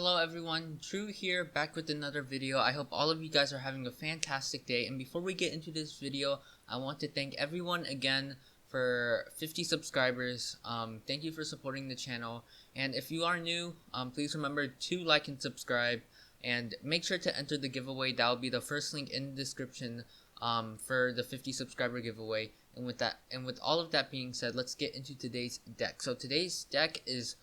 Hello everyone, Drew here, back with another video. I hope all of you guys are having a fantastic day, and before we get into this video, I want to thank everyone again for 50 subscribers. Thank you for supporting the channel, and if you are new, please remember to like and subscribe, and make sure to enter the giveaway. That will be the first link in the description for the 50 subscriber giveaway. And with all of that being said, let's get into today's deck. So today's deck is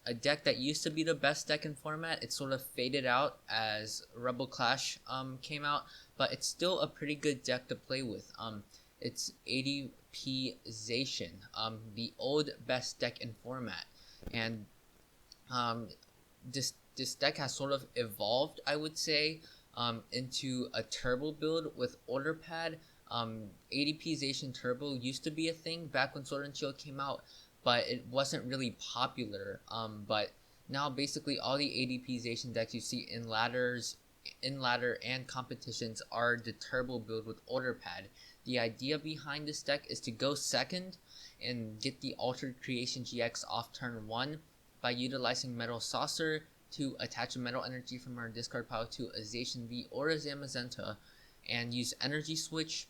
a deck that used to be the best deck in format. It sort of faded out as Rebel Clash came out, but it's still a pretty good deck to play with. It's ADPZ, the old best deck in format, and this deck has sort of evolved, I would say, into a turbo build with Order Pad. ADPZ Turbo used to be a thing back when Sword and Shield came out, but it wasn't really popular. But now basically all the ADPZ decks you see in ladder and competitions are the turbo build with Order Pad. The idea behind this deck is to go second and get the Altered Creation GX off turn 1 by utilizing Metal Saucer to attach a Metal Energy from our discard pile to a Zacian V or a Zamazenta, and use Energy Switch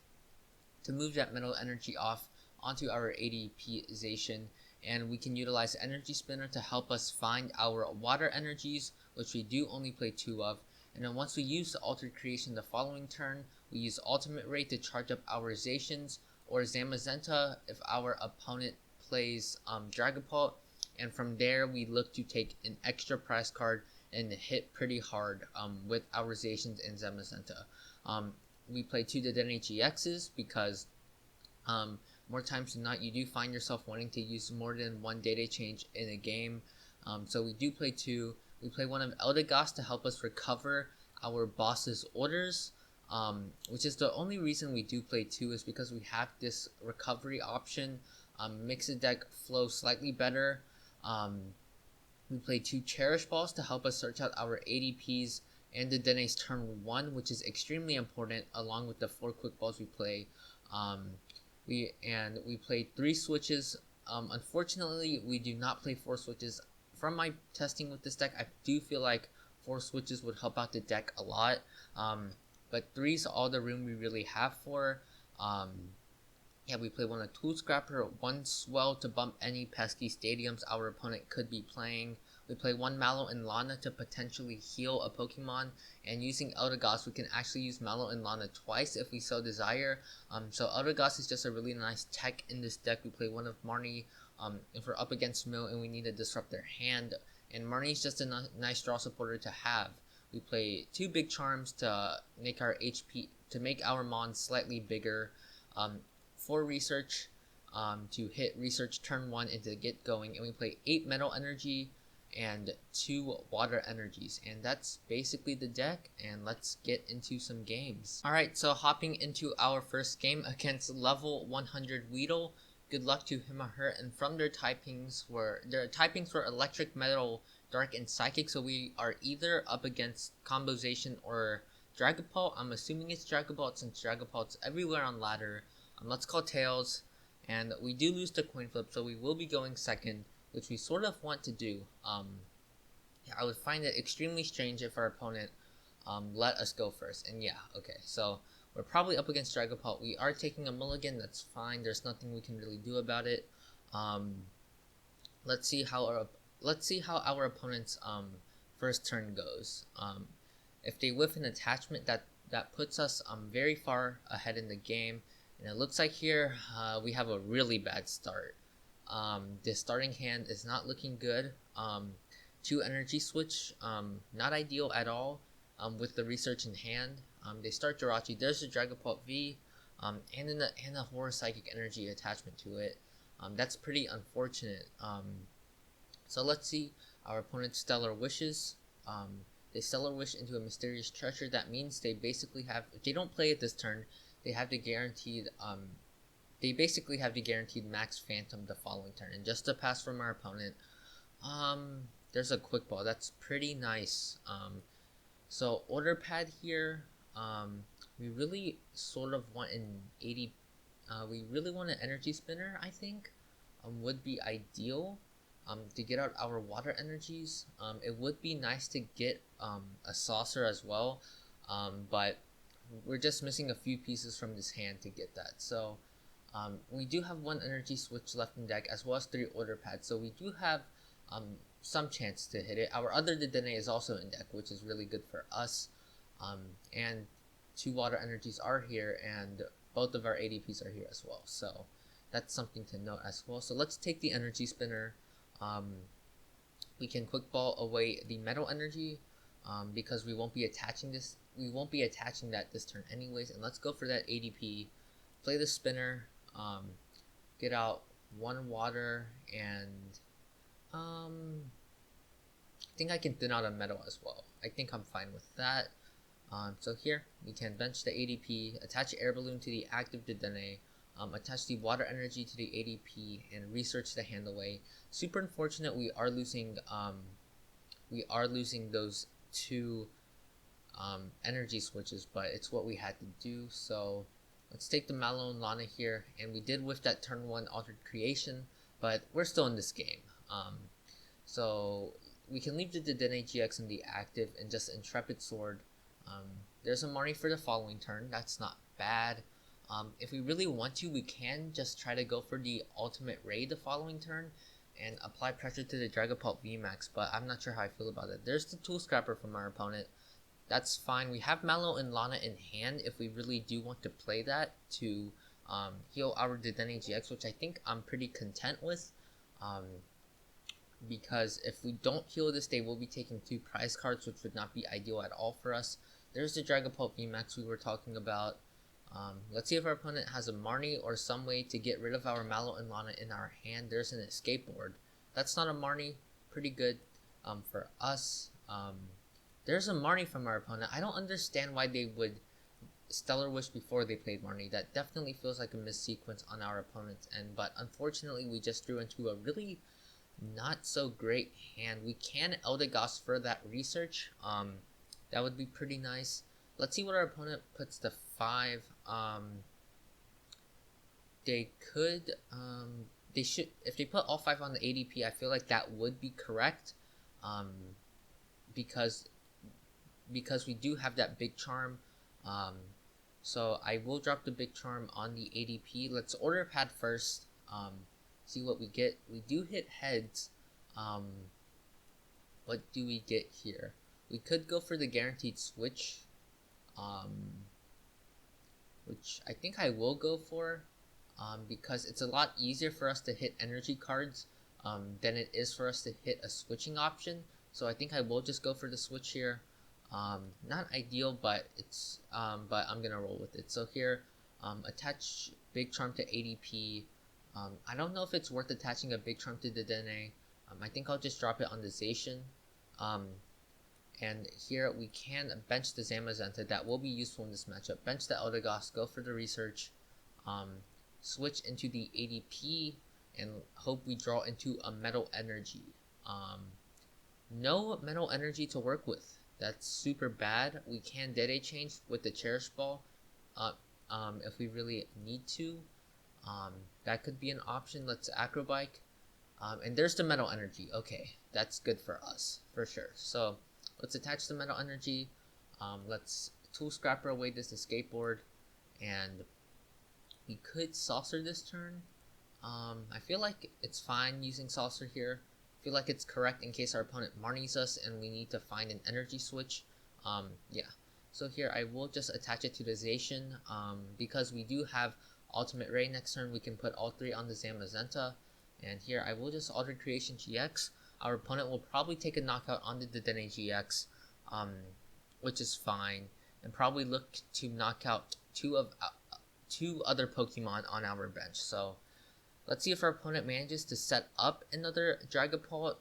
to move that Metal Energy off onto our ADPZ, and we can utilize Energy Spinner to help us find our water energies, which we do only play 2 of. And then once we use the Altered Creation the following turn, we use Ultimate Ray to charge up our Zacians or Zamazenta if our opponent plays Dragapult, and from there we look to take an extra prize card and hit pretty hard with our Zacians and Zamazenta. We play 2 Dedenne-GXs because more times than not, you do find yourself wanting to use more than one data change in a game. So we do play 2. We play one of Eldegoss to help us recover our boss's orders, which is the only reason we do play 2 is because we have this recovery option. Makes the deck flow slightly better. We play 2 Cherish Balls to help us search out our ADPs and Dedenne's turn 1, which is extremely important, along with the 4 Quick Balls we play. We play 3 switches. Unfortunately, we do not play 4 switches. From my testing with this deck, I do feel like 4 switches would help out the deck a lot. But 3 is all the room we really have for. We play 1 Tool Scrapper, 1 Swell to bump any pesky stadiums our opponent could be playing. We play 1 Mallow Lana to potentially heal a Pokemon, and using Eldegoss, we can actually use Mallow Lana twice if we so desire. So Eldegoss is just a really nice tech in this deck. We play 1 of Marnie if we're up against Mill and we need to disrupt their hand, and Marnie is just a nice draw supporter to have. We play 2 Big Charms to make our HP, to make our Mon slightly bigger. 4 Research to hit Research turn 1 and to get going, and we play 8 Metal Energy and 2 water energies, and that's basically the deck. And let's get into some games. Alright, so hopping into our first game against level 100 Weedle. Good luck to him or her, and from their typings were electric, metal, dark, and psychic, so we are either up against Combozation or Dragapult. I'm assuming it's Dragapult since Dragapult's everywhere on ladder. Let's call tails, and we do lose the coin flip, so we will be going second, which we sort of want to do. I would find it extremely strange if our opponent let us go first. And yeah, okay, so we're probably up against Dragapult. We are taking a mulligan, that's fine. There's nothing we can really do about it. Let's see how our opponent's first turn goes. If they whiff an attachment, that puts us very far ahead in the game. And it looks like here we have a really bad start. This starting hand is not looking good. 2 Energy Switch, not ideal at all with the Research in hand. They start Jirachi. There's the Dragapult V, and a Horror Psychic Energy attachment to it. That's pretty unfortunate. So let's see our opponent's Stellar Wishes. They Stellar Wish into a Mysterious Treasure. That means they basically have, if they don't play it this turn, they have the guaranteed max Phantom the following turn. And just to pass from our opponent, there's a Quick Ball. That's pretty nice. So Order Pad here, we really sort of want an we really want an Energy Spinner, I think, would be ideal. to get out our water energies. It would be nice to get a saucer as well, but we're just missing a few pieces from this hand to get that. So we do have one energy switch left in deck, as well as 3 order pads, so we do have some chance to hit it. Our other Dedenne is also in deck, which is really good for us, and 2 water energies are here, and both of our ADPs are here as well, so that's something to note as well. So let's take the energy spinner. We can quick ball away the metal energy, because we won't be attaching that this turn anyways, and let's go for that ADP. Play the spinner, get out 1 water, and I think I can thin out a metal as well. I think I'm fine with that. So here we can bench the ADP, attach Air Balloon to the active Dedenne, attach the water energy to the ADP, and research the hand away. Super unfortunate, we are losing those 2 energy switches, but it's what we had to do. So let's take the Mallow Lana here, and we did whiff that turn 1 altered creation, but we're still in this game. So we can leave the Dedenne-GX in the active and just Intrepid Sword. There's a Marnie for the following turn, that's not bad. If we really want to, we can just try to go for the ultimate raid the following turn and apply pressure to the Dragapult VMAX, but I'm not sure how I feel about it. There's the Tool Scrapper from our opponent. That's fine. We have Mallow and Lana in hand if we really do want to play that to heal our Dedenne-GX, which I think I'm pretty content with, because if we don't heal this, they will be taking 2 prize cards, which would not be ideal at all for us. There's the Dragapult VMAX we were talking about. Let's see if our opponent has a Marnie or some way to get rid of our Mallow and Lana in our hand. There's an escape board. That's not a Marnie. Pretty good for us. There's a Marnie from our opponent. I don't understand why they would Stellar Wish before they played Marnie. That definitely feels like a missequence on our opponent's end, but unfortunately we just drew into a really not so great hand. We can Eldegoss for that research. That would be pretty nice. Let's see what our opponent puts to 5. They could, they should, if they put all 5 on the ADP, I feel like that would be correct, because we do have that Big Charm. So I will drop the Big Charm on the ADP. Let's Order Pad first, see what we get. We do hit heads. What do we get here? We could go for the guaranteed switch, which I think I will go for, because it's a lot easier for us to hit energy cards than it is for us to hit a switching option. So I think I will just go for the switch here. Not ideal, but it's but I'm gonna roll with it. So here, attach Big Charm to ADP. I don't know if it's worth attaching a Big Charm to Dedenne. I think I'll just drop it on the Zacian. And here we can bench the Zamazenta. That will be useful in this matchup. Bench the Eldegoss, go for the research, switch into the ADP, and hope we draw into a Metal Energy. No Metal Energy to work with. That's super bad. We can Dede change with the Cherish Ball if we really need to. That could be an option. Let's Acro Bike. And there's the Metal Energy. Okay, that's good for us, for sure. So let's attach the Metal Energy. Let's Tool Scrapper away this escape board. And we could Saucer this turn. I feel like it's fine using Saucer here. I feel like it's correct in case our opponent Marnies us and we need to find an energy switch. Yeah. So here I will just attach it to the Zacian. Because we do have Ultimate Ray next turn, we can put all 3 on the Zamazenta. And here I will just Alter Creation GX. Our opponent will probably take a knockout on the Dedenne-GX, which is fine, and probably look to knock out 2 other Pokemon on our bench. So let's see if our opponent manages to set up another Dragapult.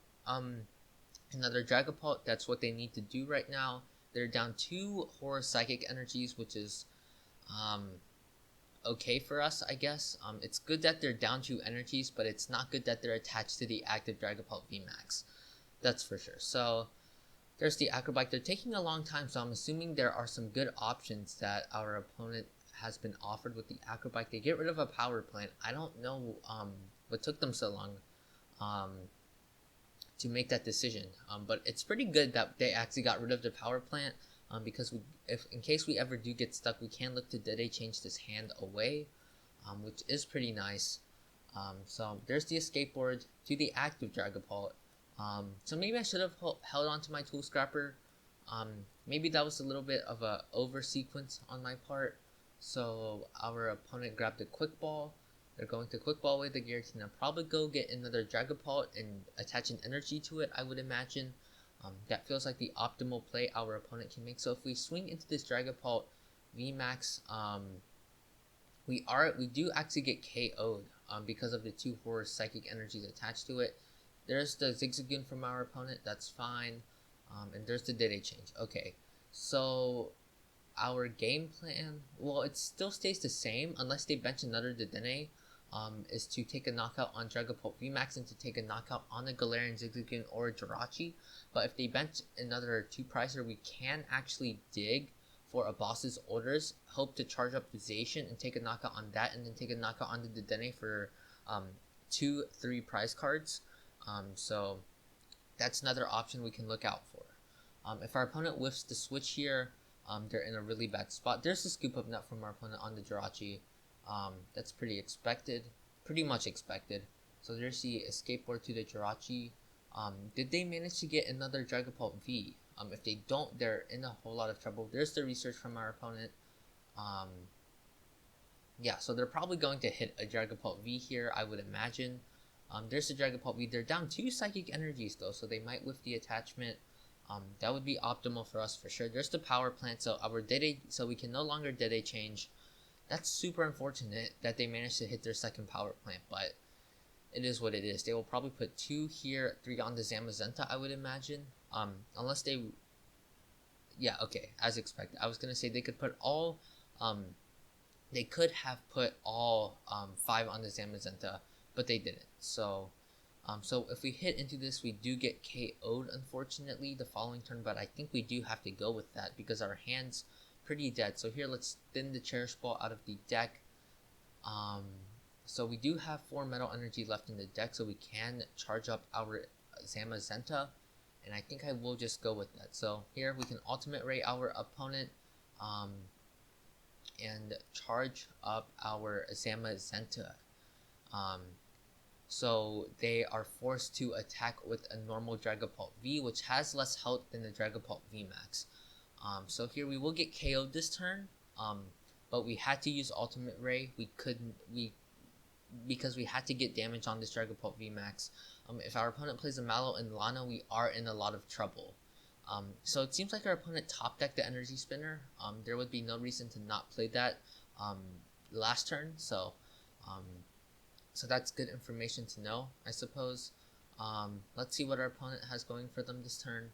That's what they need to do right now. They're down 2 Horror Psychic energies, which is okay for us, I guess. It's good that they're down 2 energies, but it's not good that they're attached to the active Dragapult VMAX. That's for sure. So there's the Acro Bike. They're taking a long time, so I'm assuming there are some good options that our opponent has been offered with the Acro Bike. They get rid of a power plant. I don't know what took them so long. to make that decision. But it's pretty good that they actually got rid of the power plant, because if in case we ever do get stuck, we can look to Dede change this hand away, which is pretty nice. So there's the escape board to the active Dragapult. So maybe I should have held on to my Tool Scrapper. Maybe that was a little bit of a over sequence on my part. So our opponent grabbed a Quick Ball. They're going to Quick Ball away the Giratina and probably go get another Dragapult and attach an energy to it, I would imagine. That feels like the optimal play our opponent can make. So if we swing into this Dragapult VMAX, we do actually get KO'd because of the 2 horror psychic energies attached to it. There's the Zigzagoon from our opponent, that's fine. And there's the Dede change. Okay, so our game plan, well, it still stays the same unless they bench another Dedenne, is to take a knockout on Dragapult VMAX and to take a knockout on a Galarian, Zigzagoon, or Jirachi. But if they bench another 2-pricer, we can actually dig for a boss's orders, hope to charge up the Zacian and take a knockout on that, and then take a knockout on the Dedenne for 2 3-prize cards. So that's another option we can look out for. If our opponent whiffs the switch here, they're in a really bad spot. There's the scoop up nut from our opponent on the Jirachi. That's pretty much expected. So there's the escape board to the Jirachi. Did they manage to get another Dragapult V? If they don't, they're in a whole lot of trouble. There's the research from our opponent. Yeah, so they're probably going to hit a Dragapult V here, I would imagine. There's the Dragapult V. They're down 2 psychic energies though, so they might whiff the attachment. That would be optimal for us for sure. There's the power plant, so our Dede, so we can no longer Dede change. That's super unfortunate that they managed to hit their second power plant, but it is what it is. They will probably put 2 here, 3 on the Zamazenta, I would imagine. Unless they, yeah, okay, as expected. I was gonna say they could put all, they could have put all 5 on the Zamazenta, but they didn't. So if we hit into this, we do get KO'd, unfortunately, the following turn, but I think we do have to go with that because our hand's pretty dead. So here, let's thin the Cherish Ball out of the deck. So we do have 4 Metal Energy left in the deck, so we can charge up our Zamazenta, and I think I will just go with that. So here, we can Ultimate Ray our opponent, and charge up our Zamazenta. So they are forced to attack with a normal Dragapult V, which has less health than the Dragapult VMAX. So here we will get KO'd this turn, but we had to use Ultimate Ray. Because we had to get damage on this Dragapult VMAX. If our opponent plays a Mallow and Lana, we are in a lot of trouble. So it seems like our opponent top decked the Energy Spinner. There would be no reason to not play that last turn. So that's good information to know, I suppose. Let's see what our opponent has going for them this turn.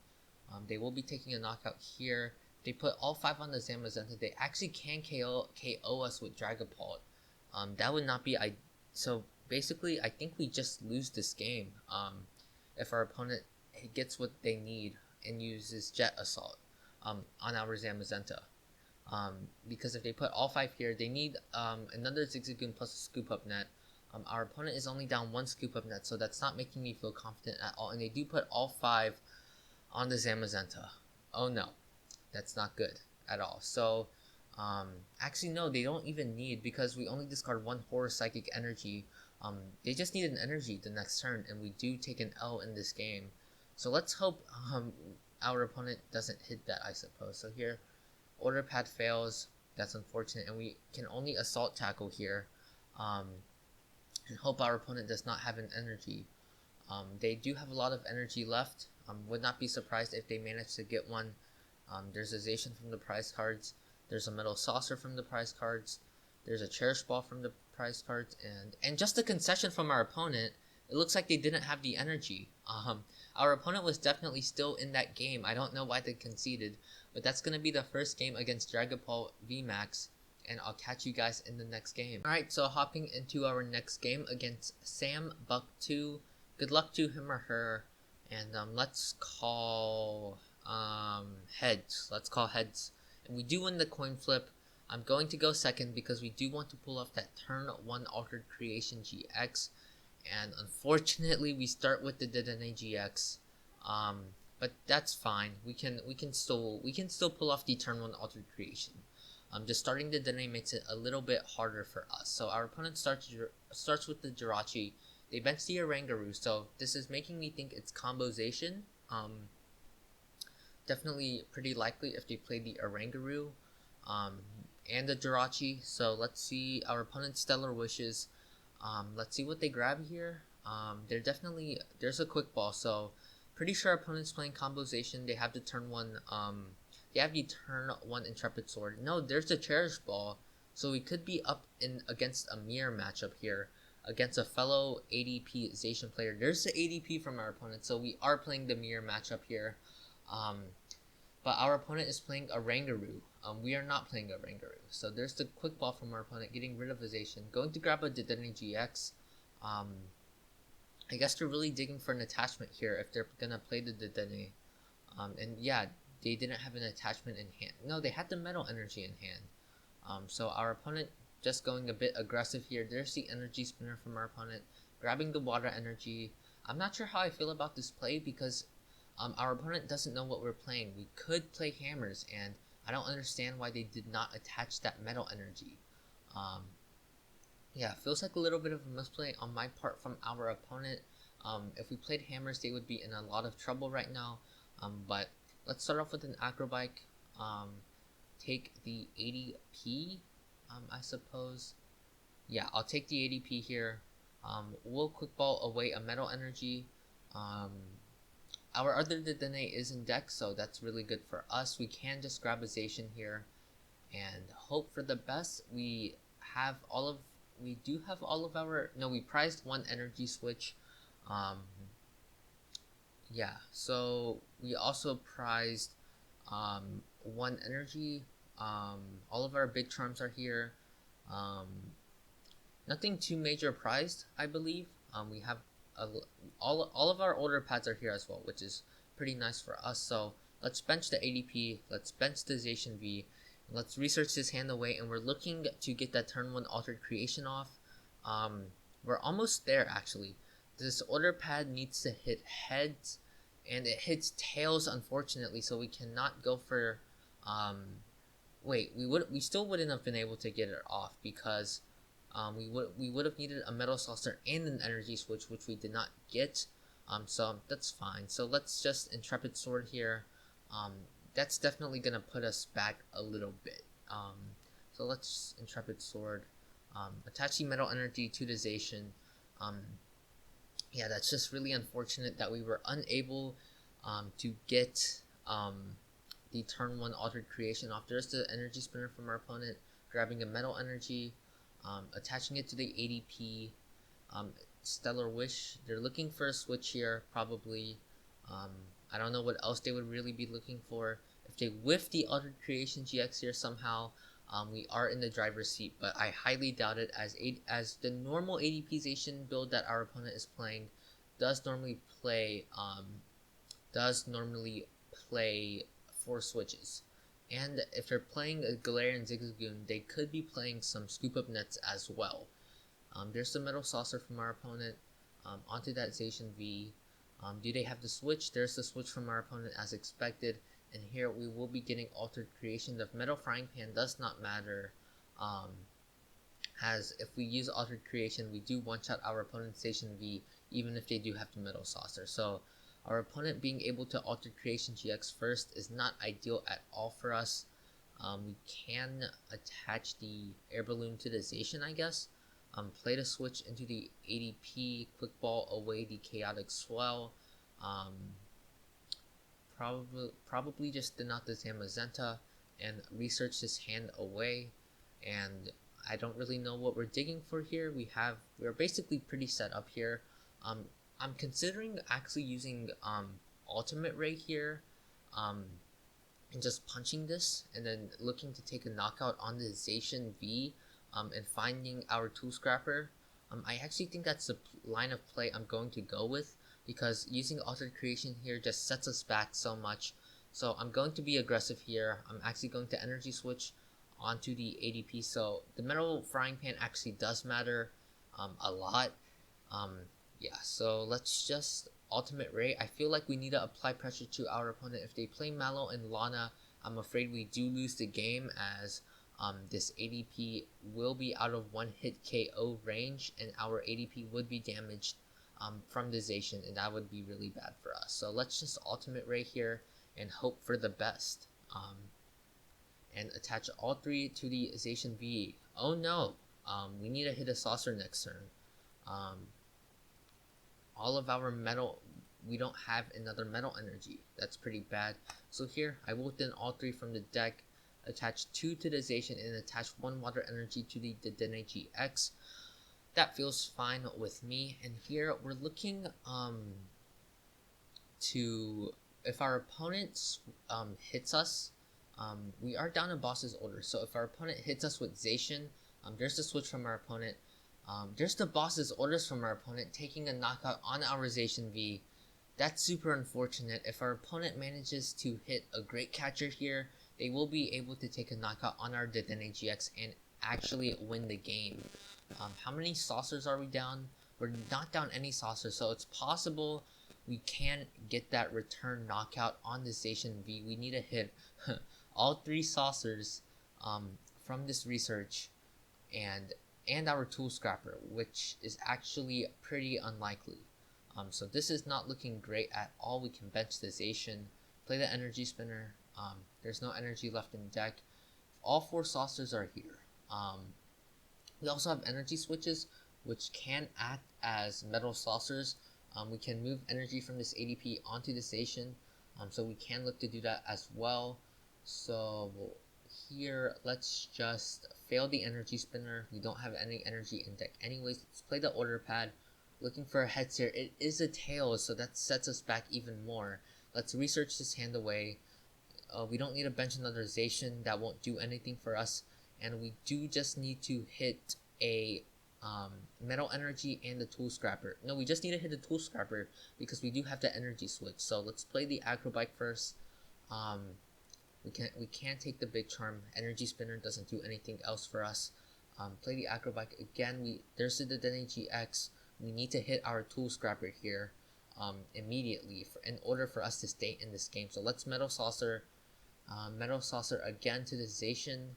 They will be taking a knockout here. They put all 5 on the Zamazenta. They actually can KO us with Dragapult. That would not be... So basically, I think we just lose this game if our opponent gets what they need and uses Jet Assault on our Zamazenta. Because if they put all 5 here, they need another Zigzagoon plus a Scoop Up Net. Our opponent is only down 1 Scoop Up Net, so that's not making me feel confident at all. And they do put all 5 on the Zamazenta. Oh no, that's not good at all. So, actually no, they don't even need, because we only discard 1 Horror Psychic Energy. They just need an energy the next turn, and we do take an L in this game. So let's hope our opponent doesn't hit that, I suppose. So here, Order Pad fails. That's unfortunate, and we can only Assault Tackle here. And hope our opponent does not have an energy. They do have a lot of energy left. Would not be surprised if they manage to get one. There's a Zacian from the prize cards. There's a Metal Saucer from the prize cards. There's a Cherish Ball from the prize cards. And just a concession from our opponent, it looks like they didn't have the energy. Our opponent was definitely still in that game. I don't know why they conceded, but that's going to be the first game against Dragapult VMAX. And I'll catch you guys in the next game. Alright, so hopping into our next game against Sam Buck 2. Good luck to him or her. And let's call heads. Let's call heads. And we do win the coin flip. I'm going to go second because we do want to pull off that turn 1 Altered Creation GX. and unfortunately we start with the Dedenne-GX, but that's fine. We can still pull off the turn 1 altered creation. Just starting the Dedenne makes it a little bit harder for us. So our opponent starts with the Jirachi. They bench the Oranguru, so this is making me think it's combozation. Definitely pretty likely if they play the Oranguru and the Jirachi. So let's see our opponent's Stellar Wishes. Let's see what they grab here. There's a quick ball, so pretty sure our opponent's playing combozation. They have the turn 1 Intrepid Sword. No, there's the Cherish Ball, so we could be up against a mirror matchup here against a fellow ADP Zacian player. There's the ADP from our opponent, so we are playing the mirror matchup here. But our opponent is playing a Oranguru. We are not playing a Oranguru. So there's the quick ball from our opponent, getting rid of a Zacian. Going to grab a Dedenne-GX. I guess they're really digging for an attachment here if they're gonna play the Dedenne. And yeah, they didn't have an attachment in hand. No, they had the Metal Energy in hand. So our opponent just going a bit aggressive here. There's the Energy Spinner from our opponent, grabbing the Water Energy. I'm not sure how I feel about this play because our opponent doesn't know what we're playing. We could play Hammers, and I don't understand why they did not attach that Metal Energy. Yeah, feels like a little bit of a misplay on my part from our opponent. If we played Hammers, they would be in a lot of trouble right now. But let's start off with an Acro Bike. Take the ADP, I suppose. Yeah, I'll take the ADP here. We'll quick ball away a Metal Energy. Our other Dedenne is in deck, so that's really good for us. We can just grab a Zacian here and hope for the best. We do have all of our... No, we prized one Energy Switch. Yeah, so we also prized one Energy. All of our Big Charms are here. Nothing too major prized, I believe. We have all of our Order Pads are here as well, which is pretty nice for us. So let's bench the ADP, let's bench the Zacian V, and let's research this hand away, and we're looking to get that turn 1 altered creation off. We're almost there actually. This Order Pad needs to hit heads, and it hits tails unfortunately, so we cannot go for we still wouldn't have been able to get it off because we would have needed a Metal Saucer and an Energy Switch, which we did not get. So that's fine. So let's just Intrepid Sword here. That's definitely gonna put us back a little bit. So let's Intrepid Sword. Attach the Metal Energy to the Zacian. Yeah, that's just really unfortunate that we were unable to get the turn 1 altered creation off. There's the Energy Spinner from our opponent, grabbing a Metal Energy, attaching it to the ADP. Stellar Wish, they're looking for a switch here probably. I don't know what else they would really be looking for. If they whiff the altered creation GX here somehow, we are in the driver's seat, but I highly doubt it, as the normal ADPization build that our opponent is playing does normally play 4 switches. And if they're playing a Galarian Zigzagoon, they could be playing some Scoop Up Nets as well. There's the Metal Saucer from our opponent. Onto that Zacian V. Do they have the switch? There's the switch from our opponent as expected. And here we will be getting altered creation. The Metal Frying Pan does not matter, as if we use altered creation, we do one-shot our opponent's Zacian V, even if they do have the Metal Saucer. So our opponent being able to altered creation GX first is not ideal at all for us. We can attach the Air Balloon to the Zacian, I guess. Play the switch into the ADP, quick ball away the Chaotic Swell. Probably just did not the Zamazenta and research this hand away. And I don't really know what we're digging for here. We're basically pretty set up here. I'm considering actually using Ultimate Ray here, and just punching this, and then looking to take a knockout on the Zacian V, and finding our Tool Scrapper. I actually think that's the line of play I'm going to go with, because using Altered Creation here just sets us back so much. So I'm going to be aggressive here. I'm actually going to Energy Switch onto the ADP, so the Metal Frying Pan actually does matter a lot. Yeah, so let's just ultimate ray. I feel like we need to apply pressure to our opponent. If they play Mallow and Lana, I'm afraid we do lose the game, as this ADP will be out of one hit KO range, and our ADP would be damaged from the Zacian, and that would be really bad for us. So let's just ultimate ray here and hope for the best. And attach all three to the Zacian V. Oh no, we need to hit a saucer next turn. All of our metal, we don't have another metal energy. That's pretty bad. So here, I will in all three from the deck, attach 2 to the Zacian, and attach 1 water energy to the Dedenne-GX. That feels fine with me. And here, we're looking to, if our opponent hits us, we are down in boss's order. So if our opponent hits us with Zacian, there's the switch from our opponent. There's the boss's orders from our opponent, taking a knockout on our Zacian V. That's super unfortunate. If our opponent manages to hit a Great Catcher here, they will be able to take a knockout on our Dedenne-GX and actually win the game. How many saucers are we down? We're not down any saucers, so it's possible we can get that return knockout on the Zacian V. We need to hit all 3 saucers from this research and our Tool Scrapper, which is actually pretty unlikely. So this is not looking great at all. We can bench the Zacian, play the Energy Spinner. There's no energy left in deck. All 4 saucers are here. We also have energy switches, which can act as metal saucers. We can move energy from this ADP onto the Zacian, so we can look to do that as well. So here, let's just fail the Energy Spinner. We don't have any energy in deck anyways. Let's play the Order Pad. Looking for a heads here. It is a tail, so that sets us back even more. Let's research this hand away. We don't need to bench another Zacian. That won't do anything for us. And we do just need to hit a metal energy and the Tool Scrapper. No, we just need to hit the Tool Scrapper because we do have the energy switch. So let's play the Acro Bike first. We can't take the Big Charm. Energy Spinner doesn't do anything else for us. Play the Acro Bike again. There's the Dedenne-GX. We need to hit our Tool Scrapper here immediately in order for us to stay in this game. So let's Metal Saucer. Metal Saucer again to the Zacian.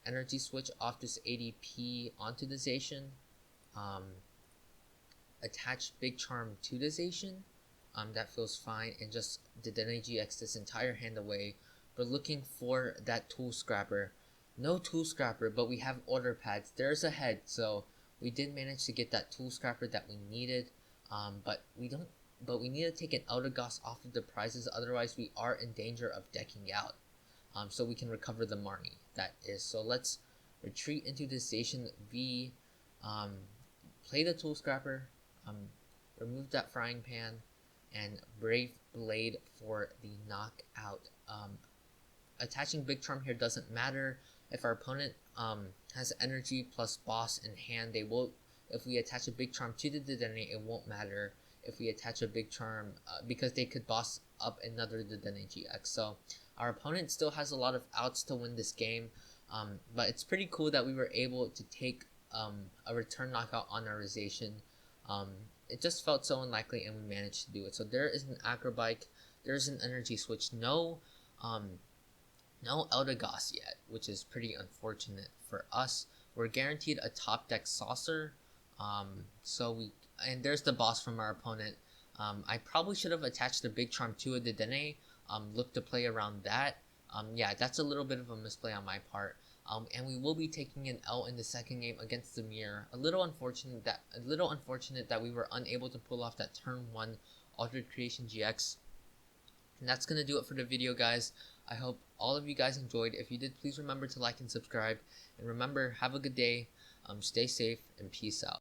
Energy Switch off this ADP onto the Zacian. Attach Big Charm to the Zacian. That feels fine. And just Dedenne-GX this entire hand away. We're looking for that Tool Scrapper. No Tool Scrapper, but we have Order Pads. There's a head, so we did manage to get that Tool Scrapper that we needed. But we need to take an Eldegoss off of the prizes, otherwise we are in danger of decking out. So we can recover the Marnie. That is. So let's retreat into the Zacian V. Play the Tool Scrapper. Remove that frying pan. And Brave Blade for the knockout. Attaching Big Charm here doesn't matter. If our opponent has energy plus boss in hand, they will. If we attach a Big Charm to the Dedenne, it won't matter. If we attach a Big Charm, because they could boss up another Dedenne-GX. So our opponent still has a lot of outs to win this game. But it's pretty cool that we were able to take a return knockout on our Zacian. It just felt so unlikely, and we managed to do it. So there is an Acro Bike. There's an Energy Switch. No Eldegoss yet, which is pretty unfortunate for us. We're guaranteed a top deck saucer. And there's the boss from our opponent. I probably should have attached the Big Charm to a Dedenne. Look to play around that. Yeah, that's a little bit of a misplay on my part. And we will be taking an L in the second game against the Mirror. A little unfortunate that we were unable to pull off that turn 1 Altered Creation GX. And that's gonna do it for the video, guys. I hope all of you guys enjoyed. If you did, please remember to like and subscribe. And remember, have a good day. Stay safe and peace out.